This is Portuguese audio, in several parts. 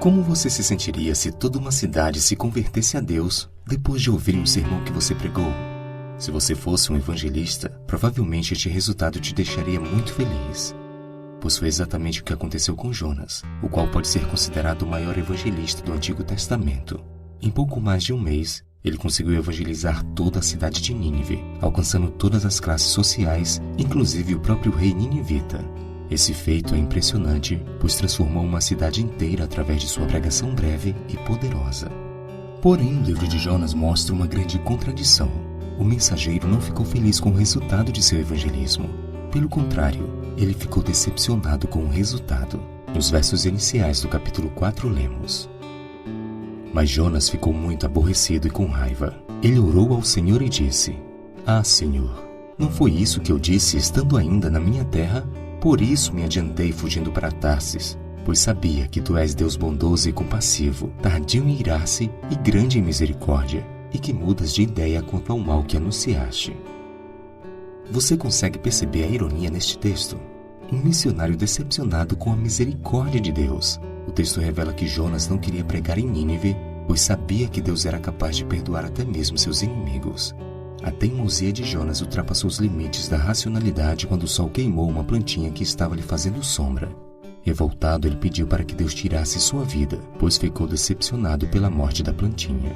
Como você se sentiria se toda uma cidade se convertesse a Deus depois de ouvir um sermão que você pregou? Se você fosse um evangelista, provavelmente este resultado te deixaria muito feliz. Pois foi exatamente o que aconteceu com Jonas, o qual pode ser considerado o maior evangelista do Antigo Testamento. Em pouco mais de um mês, ele conseguiu evangelizar toda a cidade de Nínive, alcançando todas as classes sociais, inclusive o próprio rei ninivita. Esse feito é impressionante, pois transformou uma cidade inteira através de sua pregação breve e poderosa. Porém, o livro de Jonas mostra uma grande contradição. O mensageiro não ficou feliz com o resultado de seu evangelismo. Pelo contrário, ele ficou decepcionado com o resultado. Nos versos iniciais do capítulo 4 lemos: Mas Jonas ficou muito aborrecido e com raiva. Ele orou ao Senhor e disse: Ah, Senhor, não foi isso que eu disse estando ainda na minha terra? Por isso me adiantei fugindo para Tarsis, pois sabia que tu és Deus bondoso e compassivo, tardio em irar-se e grande em misericórdia, e que mudas de ideia quanto ao mal que anunciaste. Você consegue perceber a ironia neste texto? Um missionário decepcionado com a misericórdia de Deus. O texto revela que Jonas não queria pregar em Nínive, pois sabia que Deus era capaz de perdoar até mesmo seus inimigos. A teimosia de Jonas ultrapassou os limites da racionalidade quando o sol queimou uma plantinha que estava lhe fazendo sombra. Revoltado, ele pediu para que Deus tirasse sua vida, pois ficou decepcionado pela morte da plantinha.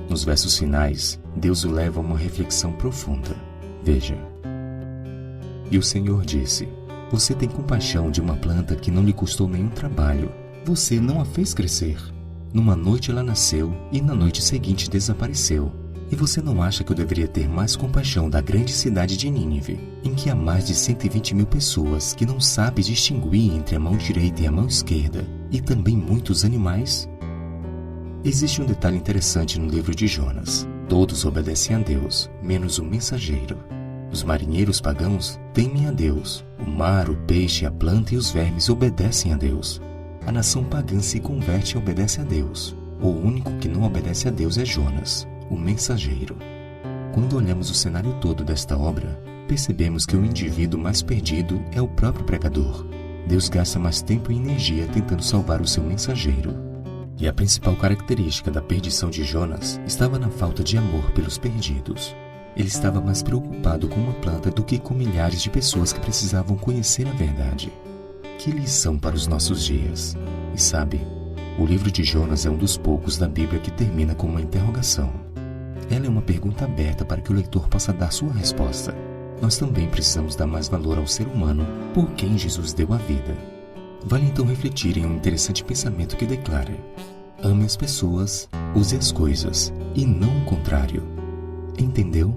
Nos versos finais, Deus o leva a uma reflexão profunda. Veja. E o Senhor disse: Você tem compaixão de uma planta que não lhe custou nenhum trabalho. Você não a fez crescer. Numa noite ela nasceu e na noite seguinte desapareceu. E você não acha que eu deveria ter mais compaixão da grande cidade de Nínive, em que há mais de 120 mil pessoas que não sabem distinguir entre a mão direita e a mão esquerda, e também muitos animais? Existe um detalhe interessante no livro de Jonas. Todos obedecem a Deus, menos o mensageiro. Os marinheiros pagãos temem a Deus. O mar, o peixe, a planta e os vermes obedecem a Deus. A nação pagã se converte e obedece a Deus. O único que não obedece a Deus é Jonas, o mensageiro. Quando olhamos o cenário todo desta obra, percebemos que o indivíduo mais perdido é o próprio pregador. Deus gasta mais tempo e energia tentando salvar o seu mensageiro. E a principal característica da perdição de Jonas estava na falta de amor pelos perdidos. Ele estava mais preocupado com uma planta do que com milhares de pessoas que precisavam conhecer a verdade. Que lição para os nossos dias! E sabe, o livro de Jonas é um dos poucos da Bíblia que termina com uma interrogação. Ela é uma pergunta aberta para que o leitor possa dar sua resposta. Nós também precisamos dar mais valor ao ser humano por quem Jesus deu a vida. Vale então refletir em um interessante pensamento que declara: ame as pessoas, use as coisas, e não o contrário. Entendeu?